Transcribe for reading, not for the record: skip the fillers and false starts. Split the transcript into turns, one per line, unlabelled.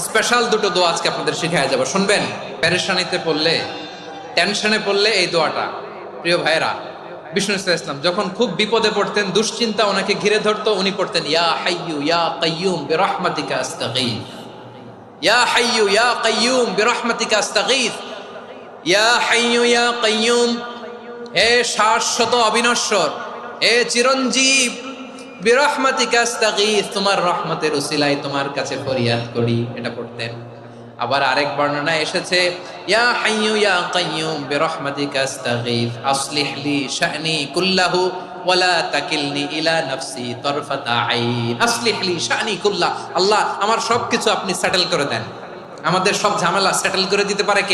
Special দুটো দোয়া আজকে আপনাদের শিখায়া যাব, শুনবেন? পেরেশানিতে পড়লে, টেনশনে পড়লে এই দোয়াটা। প্রিয় ভাইরা, বিষ্ণু ইসলাম যখন খুব বিপদে পড়তেন, দুশ্চিন্তা ওনাকে ঘিরে ধরতো, উনি পড়তেন ইয়া হাইয়ু ইয়া কাইয়ুম বিরহমাতিকা আস্তাগীথ, ইয়া হাইয়ু ইয়া কাইয়ুম বিরহমাতিকা আস্তাগীথ, ইয়া হাইয়ু ইয়া কাইয়ুম, হে শাশ্বত অবিনশ্বর, হে চিরঞ্জীব, বিরহমাতিকা আস্তাগীথ, তোমার রহমতের উসিলায় তোমার কাছে ফরিয়াদ করি, এটা পড়তেন। আবার আরেক বর্ণনায় এসেছে ইয়া হাইয়ু ইয়া কাইয়ুম বিরহমাতিকা আস্তাগীথ আসলিহ লি শা'নি কুল্লাহু ওয়ালা তাকিলনি ইলা নাফসি তারফাতা আইন। আসলিহ লি শা'নি কুল্লাহ, আল্লাহ আমার সবকিছু আপনি সেটেল করে দেন, আমাদের সব ঝামেলা সেটেল করে দিতে পারে কে?